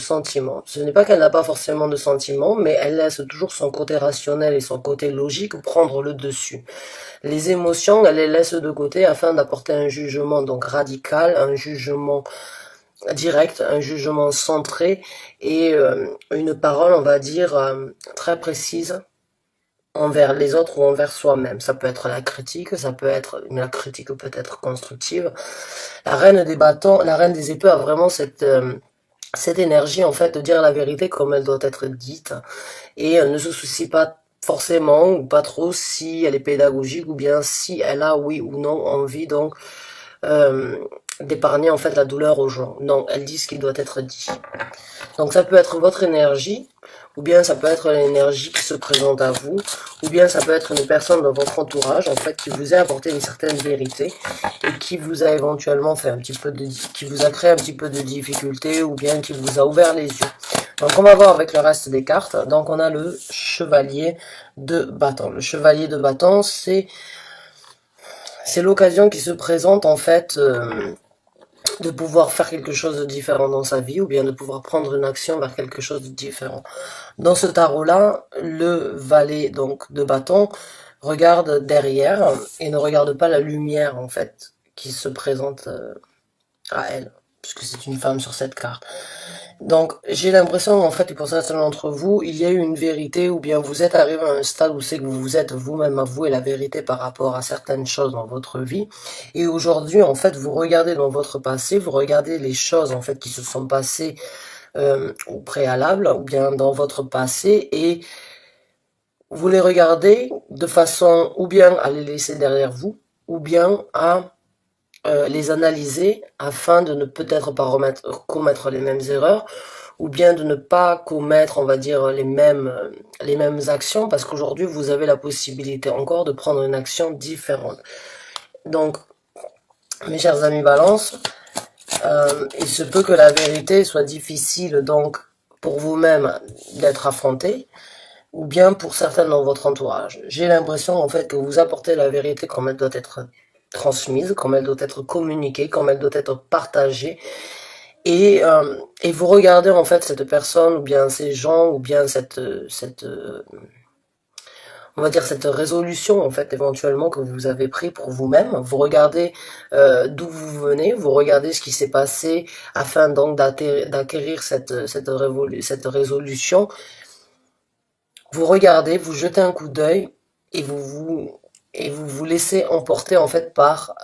sentiments. Ce n'est pas qu'elle n'a pas forcément de sentiments, mais elle laisse toujours son côté rationnel et son côté logique prendre le dessus. Les émotions, elle les laisse de côté afin d'apporter un jugement donc radical, un jugement direct, un jugement centré et une parole, on va dire, très précise envers les autres ou envers soi-même. Ça peut être la critique, ça peut être, mais la critique peut être constructive. La reine des bâtons, la reine des épées a vraiment cette énergie en fait de dire la vérité comme elle doit être dite et ne se soucie pas forcément ou pas trop si elle est pédagogique ou bien si elle a oui ou non envie donc euh, d'épargner en fait la douleur aux gens. Non, elle dit ce qui doit être dit. Donc ça peut être votre énergie, ou bien ça peut être l'énergie qui se présente à vous, ou bien ça peut être une personne dans votre entourage en fait qui vous a apporté une certaine vérité et qui vous a éventuellement fait un petit peu de, qui vous a créé un petit peu de difficulté ou bien qui vous a ouvert les yeux. Donc on va voir avec le reste des cartes. Donc on a le chevalier de bâton. Le chevalier de bâton, c'est l'occasion qui se présente en fait de pouvoir faire quelque chose de différent dans sa vie ou bien de pouvoir prendre une action vers quelque chose de différent. Dans ce tarot-là, le valet donc de bâton regarde derrière et ne regarde pas la lumière en fait qui se présente à elle, puisque c'est une femme sur cette carte. Donc j'ai l'impression en fait que pour certains d'entre vous, il y a eu une vérité ou bien vous êtes arrivé à un stade où c'est que vous vous êtes vous-même avoué la vérité par rapport à certaines choses dans votre vie. Et aujourd'hui en fait vous regardez dans votre passé, vous regardez les choses en fait qui se sont passées au préalable ou bien dans votre passé et vous les regardez de façon ou bien à les laisser derrière vous ou bien à les analyser afin de ne peut-être pas commettre les mêmes erreurs ou bien de ne pas commettre, on va dire, les mêmes actions parce qu'aujourd'hui, vous avez la possibilité encore de prendre une action différente. Donc, mes chers amis Balance, il se peut que la vérité soit difficile donc pour vous-même d'être affrontée ou bien pour certains dans votre entourage. J'ai l'impression en fait que vous apportez la vérité comme elle doit être transmise, comme elle doit être communiquée, comme elle doit être partagée. Et vous regardez en fait cette personne, ou bien ces gens, ou bien on va dire cette résolution en fait éventuellement que vous avez pris pour vous-même. Vous regardez d'où vous venez, vous regardez ce qui s'est passé afin donc d'acquérir cette résolution. Vous regardez, vous jetez un coup d'œil et vous vous laissez emporter en fait par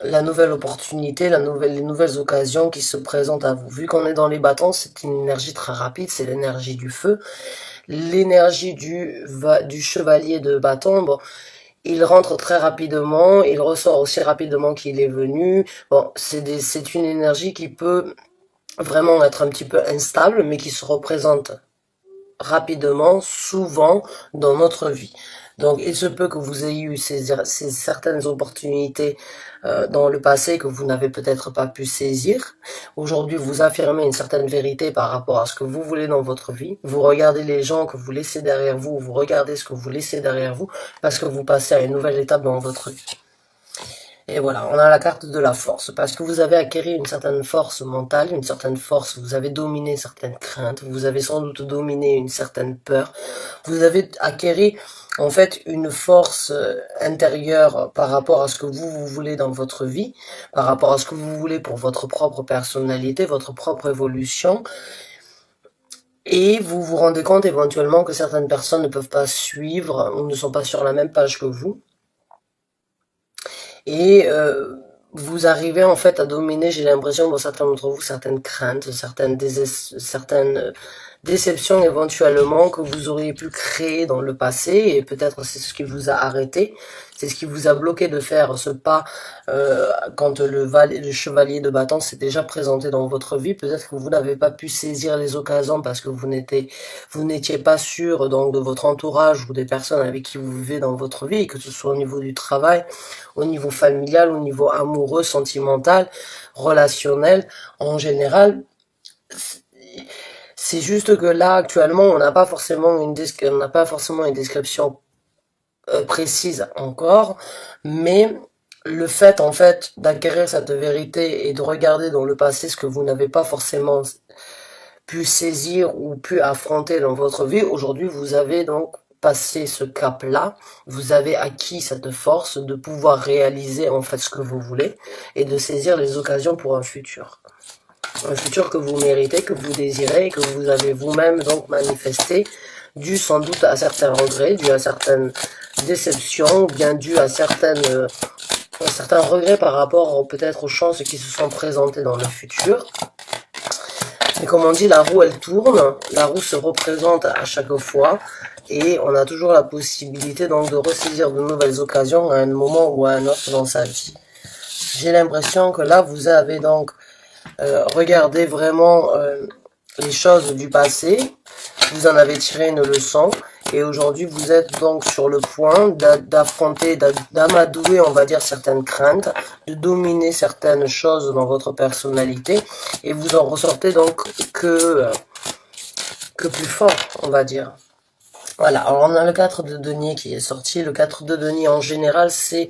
la nouvelle opportunité, les nouvelles occasions qui se présentent à vous. Vu qu'on est dans les bâtons, c'est une énergie très rapide, c'est l'énergie du feu. L'énergie du chevalier de bâton, bon, il rentre très rapidement, il ressort aussi rapidement qu'il est venu. Bon, c'est une énergie qui peut vraiment être un petit peu instable, mais qui se représente rapidement, souvent dans notre vie. Donc il se peut que vous ayez eu ces certaines opportunités dans le passé que vous n'avez peut-être pas pu saisir. Aujourd'hui, vous affirmez une certaine vérité par rapport à ce que vous voulez dans votre vie. Vous regardez les gens que vous laissez derrière vous, vous regardez ce que vous laissez derrière vous, parce que vous passez à une nouvelle étape dans votre vie. Et voilà, on a la carte de la force, parce que vous avez acquéri une certaine force mentale, une certaine force, vous avez dominé certaines craintes, vous avez sans doute dominé une certaine peur, vous avez acquéri en fait une force intérieure par rapport à ce que vous voulez dans votre vie, par rapport à ce que vous voulez pour votre propre personnalité, votre propre évolution, et vous vous rendez compte éventuellement que certaines personnes ne peuvent pas suivre ou ne sont pas sur la même page que vous. Et vous arrivez en fait à dominer, j'ai l'impression, pour certains d'entre vous, certaines craintes, certaines déceptions éventuellement que vous auriez pu créer dans le passé, et peut-être c'est ce qui vous a arrêté, c'est ce qui vous a bloqué de faire ce pas quand le chevalier de bâton s'est déjà présenté dans votre vie. Peut-être que vous n'avez pas pu saisir les occasions parce que vous n'étiez pas sûr donc de votre entourage ou des personnes avec qui vous vivez dans votre vie, que ce soit au niveau du travail, au niveau familial, au niveau amoureux, sentimental, relationnel, en général. C'est juste que là, actuellement, on n'a pas forcément une description précise encore, mais le fait, en fait, d'acquérir cette vérité et de regarder dans le passé ce que vous n'avez pas forcément pu saisir ou pu affronter dans votre vie. Aujourd'hui, vous avez donc passé ce cap-là, vous avez acquis cette force de pouvoir réaliser en fait ce que vous voulez et de saisir les occasions pour un futur. Un futur que vous méritez, que vous désirez, que vous avez vous-même donc manifesté, dû sans doute à certains regrets, dû à certaines déceptions, ou bien dû à certains regrets par rapport peut-être aux chances qui se sont présentées dans le futur. Et comme on dit, la roue elle tourne, la roue se représente à chaque fois, et on a toujours la possibilité donc de ressaisir de nouvelles occasions à un moment ou à un autre dans sa vie. J'ai l'impression que là vous avez donc regardé vraiment les choses du passé, vous en avez tiré une leçon, et aujourd'hui vous êtes donc sur le point d'affronter, d'amadouer on va dire certaines craintes, de dominer certaines choses dans votre personnalité, et vous en ressortez donc que plus fort on va dire. Voilà, alors on a le 4 de denier qui est sorti. Le 4 de denier en général c'est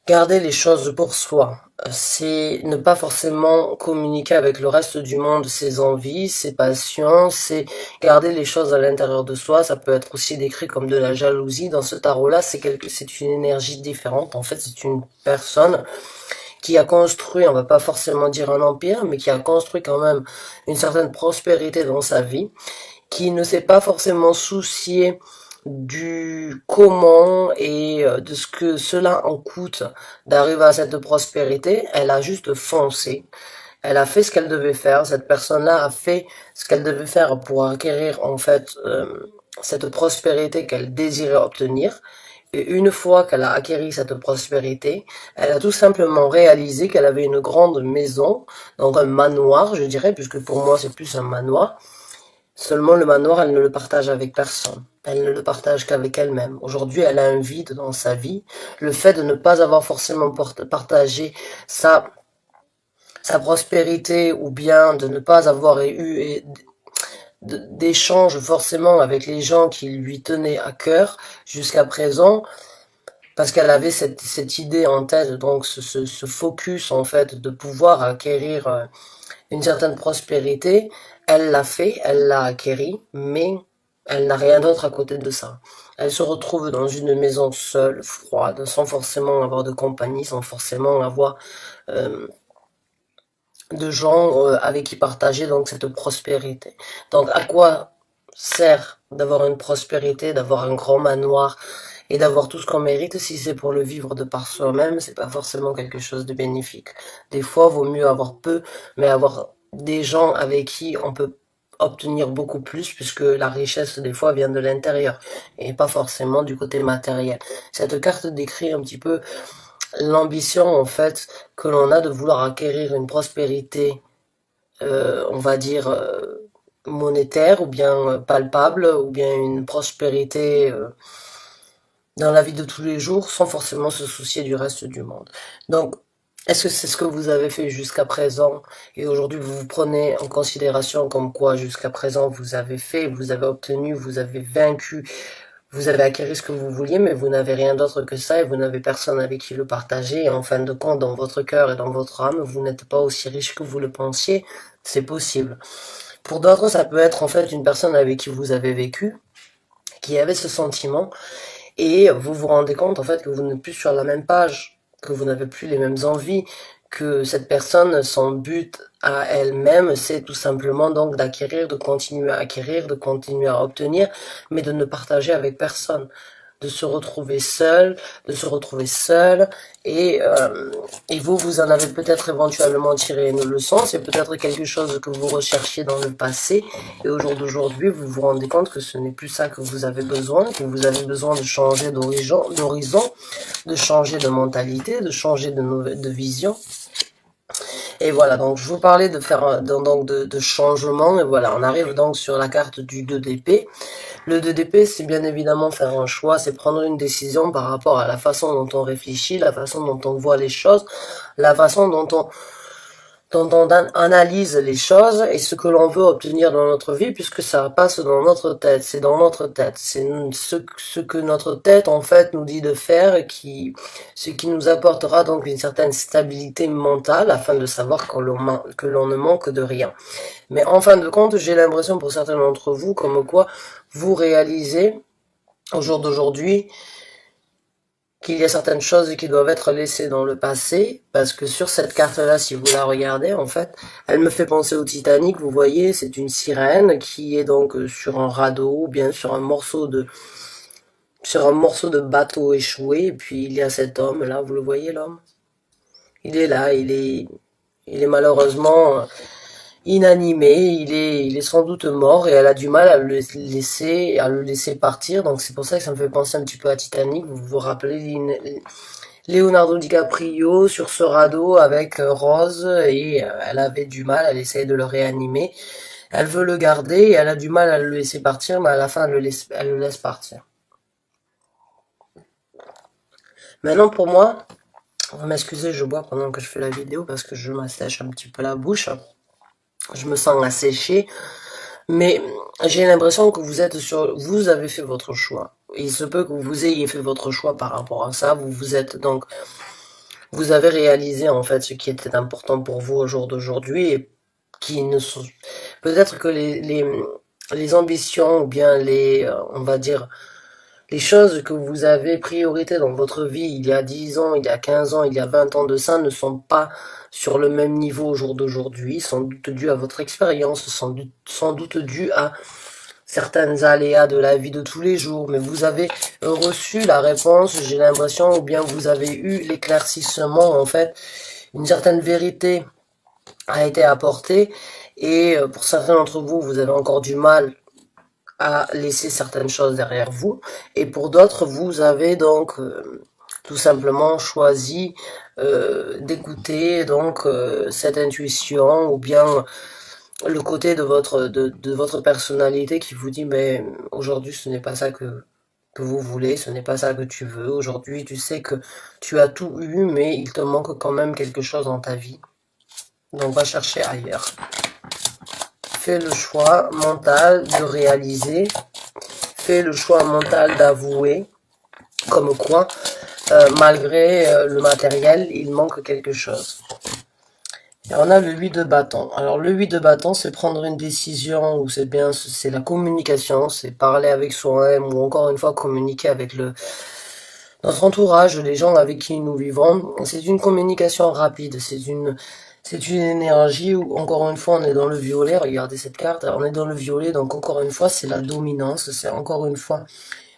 garder les choses pour soi, c'est ne pas forcément communiquer avec le reste du monde ses envies, ses passions, c'est garder les choses à l'intérieur de soi. Ça peut être aussi décrit comme de la jalousie. Dans ce tarot-là, c'est une énergie différente. En fait, c'est une personne qui a construit, on va pas forcément dire un empire, mais qui a construit quand même une certaine prospérité dans sa vie, qui ne s'est pas forcément soucié du comment et de ce que cela en coûte d'arriver à cette prospérité. Elle a juste foncé. Elle a fait ce qu'elle devait faire. Cette personne-là a fait ce qu'elle devait faire pour acquérir en fait cette prospérité qu'elle désirait obtenir. Et une fois qu'elle a acquéri cette prospérité, elle a tout simplement réalisé qu'elle avait une grande maison, donc un manoir, je dirais, puisque pour moi c'est plus un manoir. Seulement le manoir, elle ne le partage avec personne. Elle ne le partage qu'avec elle-même. Aujourd'hui, elle a un vide dans sa vie. Le fait de ne pas avoir forcément partagé sa prospérité, ou bien de ne pas avoir eu d'échanges forcément avec les gens qui lui tenaient à cœur jusqu'à présent, parce qu'elle avait cette idée en tête, donc ce focus en fait de pouvoir acquérir une certaine prospérité. Elle l'a fait, elle l'a acquéri, mais elle n'a rien d'autre à côté de ça. Elle se retrouve dans une maison seule, froide, sans forcément avoir de compagnie, sans forcément avoir de gens avec qui partager donc cette prospérité. Donc à quoi sert d'avoir une prospérité, d'avoir un grand manoir et d'avoir tout ce qu'on mérite si c'est pour le vivre de par soi-même? C'est pas forcément quelque chose de bénéfique. Des fois, vaut mieux avoir peu, mais avoir des gens avec qui on peut obtenir beaucoup plus, puisque la richesse des fois vient de l'intérieur et pas forcément du côté matériel. Cette carte décrit un petit peu l'ambition en fait que l'on a de vouloir acquérir une prospérité, on va dire monétaire, ou bien palpable, ou bien une prospérité dans la vie de tous les jours, sans forcément se soucier du reste du monde. Donc, est-ce que c'est ce que vous avez fait jusqu'à présent, et aujourd'hui vous vous prenez en considération comme quoi jusqu'à présent vous avez fait, vous avez obtenu, vous avez vaincu, vous avez acquis ce que vous vouliez, mais vous n'avez rien d'autre que ça, et vous n'avez personne avec qui le partager, et en fin de compte, dans votre cœur et dans votre âme, vous n'êtes pas aussi riche que vous le pensiez? C'est possible. Pour d'autres, ça peut être en fait une personne avec qui vous avez vécu, qui avait ce sentiment, et vous vous rendez compte en fait que vous n'êtes plus sur la même page, que vous n'avez plus les mêmes envies, que cette personne, son but à elle-même, c'est tout simplement donc d'acquérir, de continuer à acquérir, de continuer à obtenir, mais de ne partager avec personne, de se retrouver seul, et vous en avez peut-être éventuellement tiré une leçon. C'est peut-être quelque chose que vous recherchiez dans le passé, et au jour d'aujourd'hui vous vous rendez compte que ce n'est plus ça que vous avez besoin, que vous avez besoin de changer d'horizon, de changer de mentalité, de changer de vision. Et voilà, donc je vous parlais de faire donc de changement, et voilà, on arrive donc sur la carte du 2 d'épée. Le 2 d'épée, c'est bien évidemment faire un choix, c'est prendre une décision par rapport à la façon dont on réfléchit, la façon dont on voit les choses, la façon dont dont on analyse les choses et ce que l'on veut obtenir dans notre vie, puisque ça passe dans notre tête, c'est dans notre tête, c'est ce que notre tête en fait nous dit de faire, et ce qui nous apportera donc une certaine stabilité mentale afin de savoir que l'on ne manque de rien. Mais en fin de compte, j'ai l'impression pour certains d'entre vous, comme quoi vous réalisez au jour d'aujourd'hui qu'il y a certaines choses qui doivent être laissées dans le passé, parce que sur cette carte-là, si vous la regardez, en fait, elle me fait penser au Titanic, vous voyez, c'est une sirène qui est donc sur un radeau, ou bien sur un morceau de bateau échoué, et puis il y a cet homme, là, vous le voyez, l'homme? Il est là, il est malheureusement inanimé, il est sans doute mort et elle a du mal à le laisser partir. Donc c'est pour ça que ça me fait penser un petit peu à Titanic. Vous vous rappelez Leonardo DiCaprio sur ce radeau avec Rose et elle avait du mal, elle essayait de le réanimer. Elle veut le garder et elle a du mal à le laisser partir, mais à la fin elle le laisse partir. Maintenant pour moi, vous m'excusez, je bois pendant que je fais la vidéo parce que je m'assèche un petit peu la bouche. Je me sens asséché, mais j'ai l'impression que vous avez fait votre choix. Il se peut que vous ayez fait votre choix par rapport à ça. Vous avez réalisé en fait ce qui était important pour vous au jour d'aujourd'hui et qui ne sont, peut-être que les ambitions ou bien on va dire, les choses que vous avez priorité dans votre vie il y a 10 ans, il y a 15 ans, il y a 20 ans de ça ne sont pas sur le même niveau au jour d'aujourd'hui, sans doute dû à votre expérience, sans doute dû à certaines aléas de la vie de tous les jours, mais vous avez reçu la réponse, j'ai l'impression, ou bien vous avez eu l'éclaircissement, en fait, une certaine vérité a été apportée, et pour certains d'entre vous, vous avez encore du mal à laisser certaines choses derrière vous, et pour d'autres, vous avez donc tout simplement choisi d'écouter donc cette intuition ou bien le côté de votre personnalité qui vous dit mais aujourd'hui ce n'est pas ça que vous voulez, ce n'est pas ça que tu veux. Aujourd'hui tu sais que tu as tout eu mais il te manque quand même quelque chose dans ta vie. Donc va chercher ailleurs. Fais le choix mental de réaliser. Fais le choix mental d'avouer comme quoi malgré le matériel, il manque quelque chose. Et on a le 8 de bâton. Alors le 8 de bâton, c'est prendre une décision, ou c'est la communication, c'est parler avec soi-même, ou encore une fois communiquer avec notre entourage, les gens avec qui nous vivons. C'est une communication rapide, c'est une énergie où, encore une fois, on est dans le violet, regardez cette carte, on est dans le violet, donc encore une fois, c'est la dominance, c'est encore une fois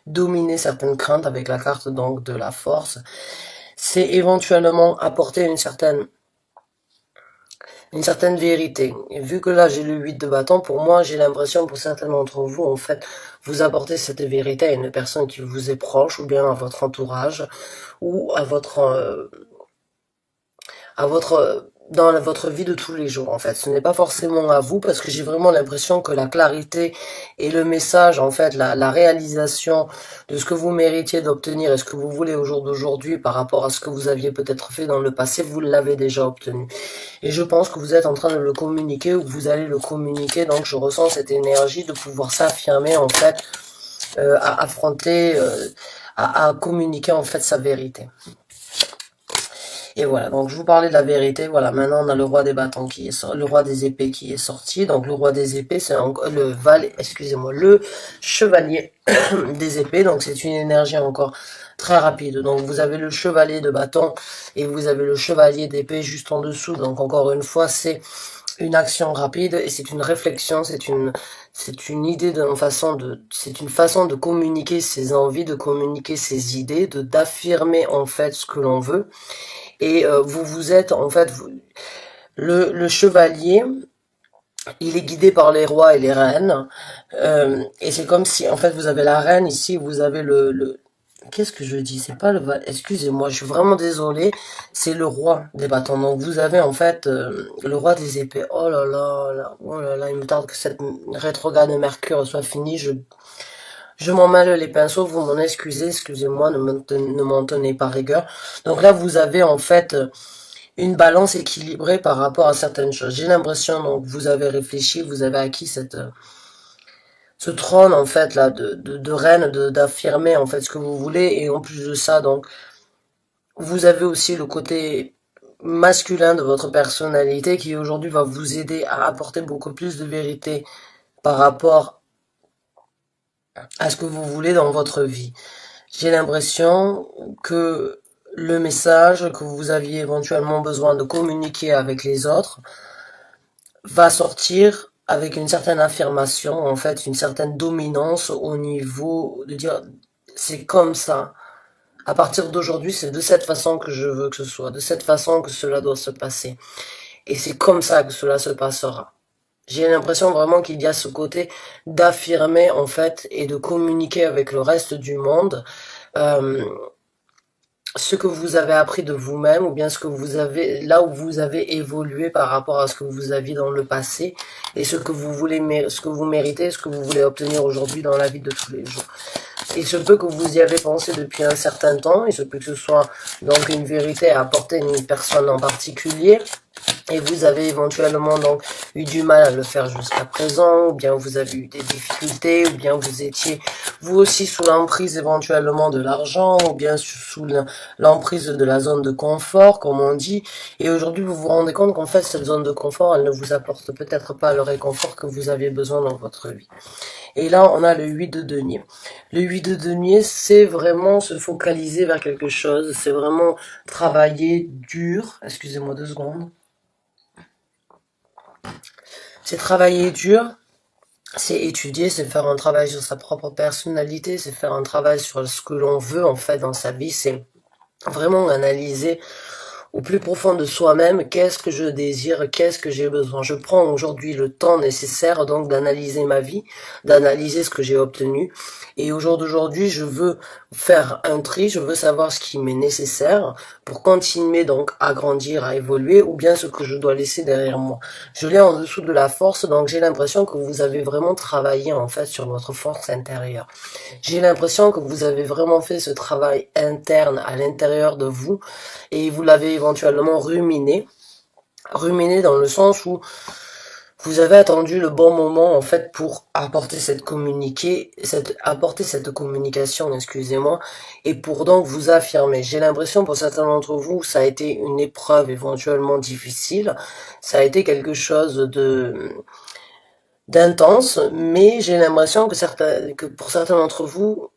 dominer certaines craintes avec la carte donc de la force. C'est éventuellement apporter une certaine vérité. Et vu que là j'ai le 8 de bâton, pour moi j'ai l'impression pour certains d'entre vous en fait vous apportez cette vérité à une personne qui vous est proche ou bien à votre entourage ou à votre dans votre vie de tous les jours en fait. Ce n'est pas forcément à vous parce que j'ai vraiment l'impression que la clarité et le message en fait, la réalisation de ce que vous méritiez d'obtenir et ce que vous voulez au jour d'aujourd'hui par rapport à ce que vous aviez peut-être fait dans le passé, vous l'avez déjà obtenu. Et je pense que vous êtes en train de le communiquer ou que vous allez le communiquer, donc je ressens cette énergie de pouvoir s'affirmer en fait, à affronter, à communiquer en fait sa vérité. Et voilà, donc je vous parlais de la vérité. Voilà, maintenant on a le roi des bâtons qui est sorti, le roi des épées qui est sorti. Donc le roi des épées, c'est le chevalier des épées. Donc c'est une énergie encore très rapide. Donc vous avez le chevalier de bâton et vous avez le chevalier d'épée juste en dessous. Donc encore une fois, c'est une action rapide et c'est une réflexion, c'est une idée c'est une façon de communiquer ses envies, de communiquer ses idées, d'affirmer en fait ce que l'on veut. Et vous êtes en fait le chevalier, il est guidé par les rois et les reines, et c'est comme si en fait vous avez la reine ici, vous avez qu'est-ce que je dis, c'est pas excusez-moi, je suis vraiment désolé, c'est le roi des bâtons. Donc vous avez en fait le roi des épées. Oh là là, oh là là, il me tarde que cette rétrograde de Mercure soit finie. Je m'en mêle les pinceaux, vous m'en excusez, excusez-moi, ne m'en tenez pas rigueur. Donc là, vous avez en fait une balance équilibrée par rapport à certaines choses. J'ai l'impression, donc, vous avez réfléchi, vous avez acquis ce trône, en fait, là, de reine, d'affirmer, en fait, ce que vous voulez, et en plus de ça, donc, vous avez aussi le côté masculin de votre personnalité qui aujourd'hui va vous aider à apporter beaucoup plus de vérité par rapport à ce que vous voulez dans votre vie. J'ai l'impression que le message que vous aviez éventuellement besoin de communiquer avec les autres va sortir avec une certaine affirmation, en fait, une certaine dominance au niveau de dire c'est comme ça. À partir d'aujourd'hui, c'est de cette façon que je veux que ce soit, de cette façon que cela doit se passer. Et c'est comme ça que cela se passera. J'ai l'impression vraiment qu'il y a ce côté d'affirmer en fait et de communiquer avec le reste du monde euh, ce que vous avez appris de vous-même ou bien ce que vous avez là où vous avez évolué par rapport à ce que vous aviez dans le passé et ce que vous voulez, ce que vous méritez, ce que vous voulez obtenir aujourd'hui dans la vie de tous les jours. Il se peut que vous y avez pensé depuis un certain temps, il se peut que ce soit donc une vérité à apporter à une personne en particulier, et vous avez éventuellement donc eu du mal à le faire jusqu'à présent, ou bien vous avez eu des difficultés, ou bien vous étiez vous aussi sous l'emprise éventuellement de l'argent, ou bien sous l'emprise de la zone de confort, comme on dit, et aujourd'hui vous vous rendez compte qu'en fait cette zone de confort, elle ne vous apporte peut-être pas le réconfort que vous avez besoin dans votre vie. Et là, on a le 8 de denier. Le 8 de denier, c'est vraiment se focaliser vers quelque chose. C'est vraiment travailler dur. Excusez-moi 2 secondes. C'est travailler dur. C'est étudier, c'est faire un travail sur sa propre personnalité. C'est faire un travail sur ce que l'on veut, en fait, dans sa vie. C'est vraiment analyser au plus profond de soi-même, qu'est-ce que je désire, qu'est-ce que j'ai besoin. Je prends aujourd'hui le temps nécessaire donc d'analyser ma vie, d'analyser ce que j'ai obtenu. Et au jour d'aujourd'hui, je veux faire un tri, je veux savoir ce qui m'est nécessaire pour continuer donc à grandir, à évoluer, ou bien ce que je dois laisser derrière moi. Je l'ai en dessous de la force, donc j'ai l'impression que vous avez vraiment travaillé en fait sur votre force intérieure. J'ai l'impression que vous avez vraiment fait ce travail interne à l'intérieur de vous et vous l'avez éventuellement ruminé. Ruminé dans le sens où vous avez attendu le bon moment en fait pour apporter apporter cette communication, excusez-moi, et pour donc vous affirmer. J'ai l'impression pour certains d'entre vous, ça a été une épreuve éventuellement difficile, ça a été quelque chose d'intense, mais j'ai l'impression que pour certains d'entre vous,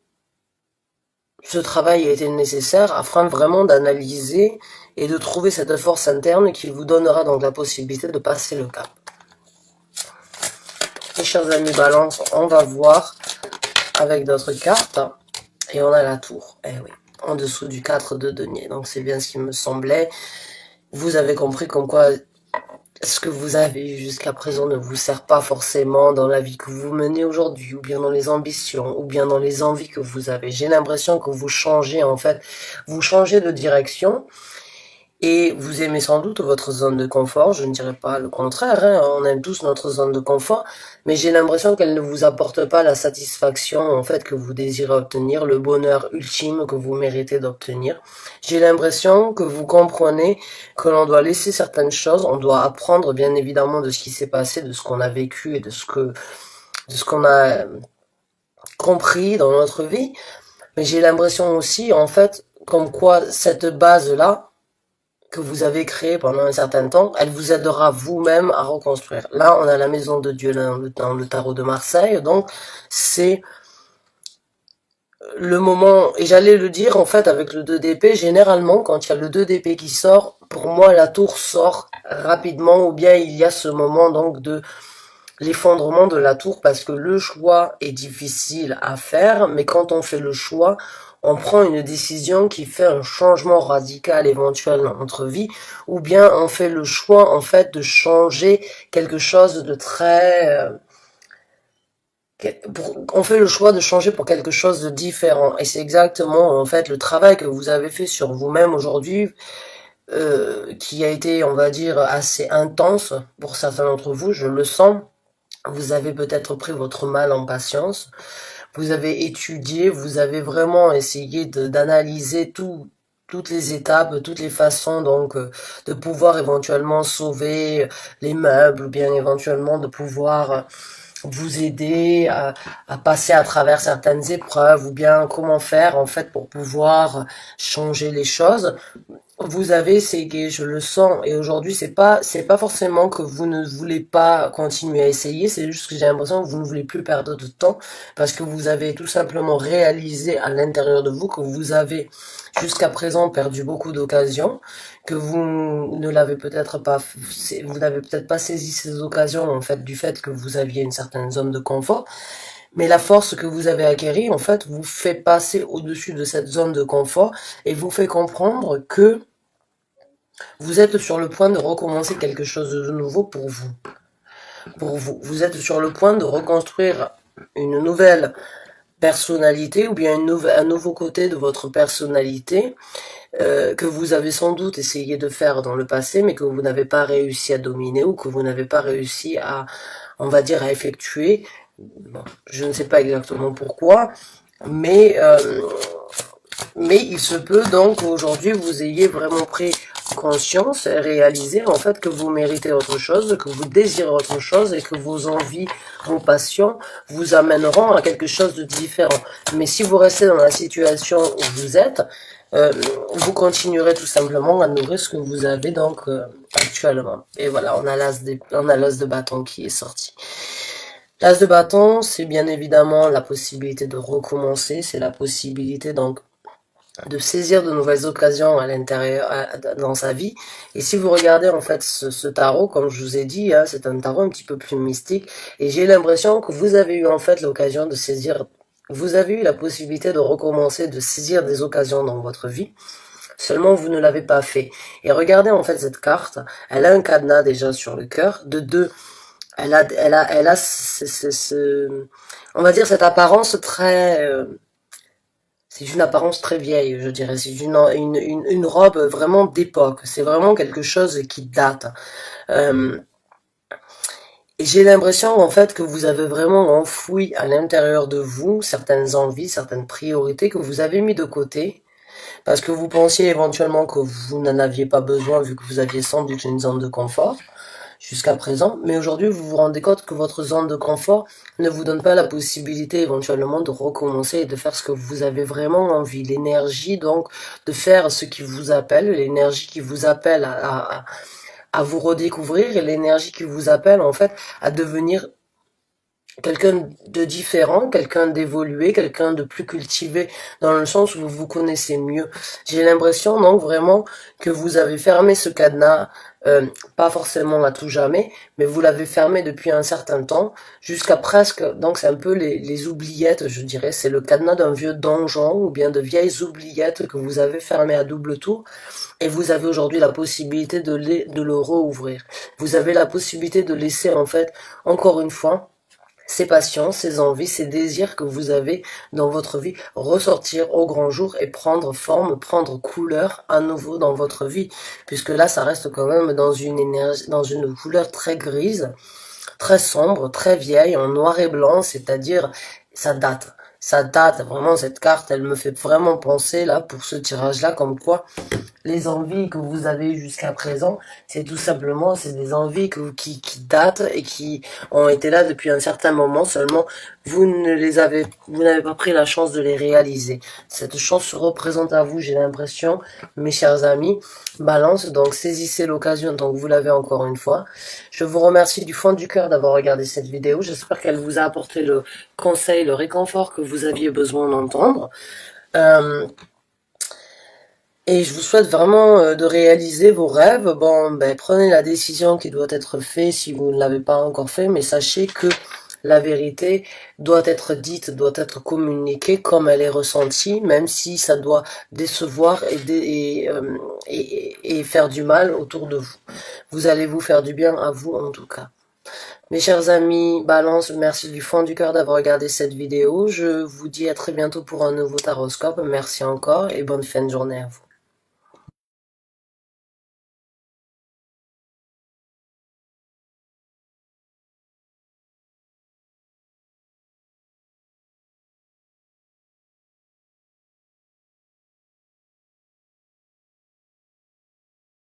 ce travail a été nécessaire afin vraiment d'analyser et de trouver cette force interne qui vous donnera donc la possibilité de passer le cap. Mes chers amis Balance, on va voir avec d'autres cartes. Et on a la tour. Eh oui, en dessous du 4 de denier. Donc c'est bien ce qui me semblait. Vous avez compris comme quoi ce que vous avez eu jusqu'à présent ne vous sert pas forcément dans la vie que vous menez aujourd'hui, ou bien dans les ambitions, ou bien dans les envies que vous avez. J'ai l'impression que vous changez en fait, vous changez de direction. Et vous aimez sans doute votre zone de confort, je ne dirais pas le contraire, hein, on aime tous notre zone de confort, mais j'ai l'impression qu'elle ne vous apporte pas la satisfaction en fait que vous désirez obtenir, le bonheur ultime que vous méritez d'obtenir. J'ai l'impression que vous comprenez que l'on doit laisser certaines choses, on doit apprendre bien évidemment de ce qui s'est passé, de ce qu'on a vécu et de ce qu'on a compris dans notre vie, mais j'ai l'impression aussi en fait comme quoi cette base-là, que vous avez créé pendant un certain temps, elle vous aidera vous-même à reconstruire. Là, on a la maison de Dieu dans le tarot de Marseille, donc c'est le moment, et j'allais le dire en fait avec le 2 d'épée, généralement quand il y a le 2 d'épée qui sort, pour moi la tour sort rapidement, ou bien il y a ce moment donc de l'effondrement de la tour, parce que le choix est difficile à faire, mais quand on fait le choix, on prend une décision qui fait un changement radical éventuel dans notre vie, ou bien on fait le choix en fait de changer quelque chose de très... on fait le choix de changer pour quelque chose de différent. Et c'est exactement en fait le travail que vous avez fait sur vous-même aujourd'hui, qui a été, on va dire, assez intense pour certains d'entre vous, je le sens. Vous avez peut-être pris votre mal en patience. Vous avez étudié, vous avez vraiment essayé d'analyser tout toutes les étapes, toutes les façons donc de pouvoir éventuellement sauver les meubles ou bien éventuellement de pouvoir vous aider à passer à travers certaines épreuves ou bien comment faire en fait pour pouvoir changer les choses. Vous avez essayé, je le sens, et aujourd'hui c'est pas forcément que vous ne voulez pas continuer à essayer, c'est juste que j'ai l'impression que vous ne voulez plus perdre de temps parce que vous avez tout simplement réalisé à l'intérieur de vous que vous avez jusqu'à présent perdu beaucoup d'occasions, que vous ne l'avez peut-être pas, vous n'avez peut-être pas saisi ces occasions en fait du fait que vous aviez une certaine zone de confort. Mais la force que vous avez acquérie, en fait, vous fait passer au-dessus de cette zone de confort et vous fait comprendre que vous êtes sur le point de recommencer quelque chose de nouveau pour vous. Pour vous. Vous êtes sur le point de reconstruire une nouvelle personnalité ou bien un nouveau côté de votre personnalité que vous avez sans doute essayé de faire dans le passé mais que vous n'avez pas réussi à dominer ou que vous n'avez pas réussi à, on va dire, à effectuer. Bon, je ne sais pas exactement pourquoi, mais il se peut donc aujourd'hui vous ayez vraiment pris conscience et réalisé en fait que vous méritez autre chose, que vous désirez autre chose et que vos envies, vos passions vous amèneront à quelque chose de différent. Mais si vous restez dans la situation où vous êtes, vous continuerez tout simplement à nourrir ce que vous avez donc actuellement. Et voilà, on a l'as de bâton qui est sorti. L'as de bâton, c'est bien évidemment la possibilité de recommencer, c'est la possibilité donc de saisir de nouvelles occasions à l'intérieur, dans sa vie. Et si vous regardez en fait ce tarot, comme je vous ai dit, hein, c'est un tarot un petit peu plus mystique. Et j'ai l'impression que vous avez eu en fait l'occasion de saisir, vous avez eu la possibilité de recommencer, de saisir des occasions dans votre vie. Seulement vous ne l'avez pas fait. Et regardez en fait cette carte, elle a un cadenas déjà sur le cœur. De deux, elle a on va dire cette apparence très c'est une apparence très vieille, je dirais. C'est une robe vraiment d'époque. C'est vraiment quelque chose qui date. Et j'ai l'impression, en fait, que vous avez vraiment enfoui à l'intérieur de vous certaines envies, certaines priorités que vous avez mis de côté. Parce que vous pensiez éventuellement que vous n'en aviez pas besoin vu que vous aviez sans doute une zone de confort jusqu'à présent, mais aujourd'hui vous vous rendez compte que votre zone de confort ne vous donne pas la possibilité éventuellement de recommencer et de faire ce que vous avez vraiment envie, l'énergie donc de faire ce qui vous appelle, l'énergie qui vous appelle à vous redécouvrir et l'énergie qui vous appelle en fait à devenir quelqu'un de différent, quelqu'un d'évolué, quelqu'un de plus cultivé, dans le sens où vous vous connaissez mieux. J'ai l'impression donc vraiment que vous avez fermé ce cadenas, pas forcément à tout jamais, mais vous l'avez fermé depuis un certain temps, jusqu'à presque, donc c'est un peu les oubliettes, je dirais, c'est le cadenas d'un vieux donjon, ou bien de vieilles oubliettes que vous avez fermé à double tour, et vous avez aujourd'hui la possibilité de le rouvrir. Vous avez la possibilité de laisser en fait, encore une fois, ces passions, ces envies, ces désirs que vous avez dans votre vie ressortir au grand jour et prendre forme, prendre couleur à nouveau dans votre vie. Puisque là, ça reste quand même dans une énergie, dans une couleur très grise, très sombre, très vieille, en noir et blanc, c'est-à-dire, ça date. Ça date, vraiment, cette carte, elle me fait vraiment penser, là, pour ce tirage-là, comme quoi les envies que vous avez eues jusqu'à présent, c'est tout simplement, c'est des envies qui datent et qui ont été là depuis un certain moment, seulement vous n'avez pas pris la chance de les réaliser. Cette chance se représente à vous, j'ai l'impression, mes chers amis. Balance, donc saisissez l'occasion tant que vous l'avez encore une fois. Je vous remercie du fond du cœur d'avoir regardé cette vidéo. J'espère qu'elle vous a apporté le conseil, le réconfort que vous aviez besoin d'entendre. Et je vous souhaite vraiment de réaliser vos rêves. Bon, ben, prenez la décision qui doit être faite si vous ne l'avez pas encore fait, mais sachez que la vérité doit être dite, doit être communiquée comme elle est ressentie, même si ça doit décevoir et faire du mal autour de vous. Vous allez vous faire du bien à vous en tout cas. Mes chers amis, Balance, merci du fond du cœur d'avoir regardé cette vidéo. Je vous dis à très bientôt pour un nouveau taroscope. Merci encore et bonne fin de journée à vous.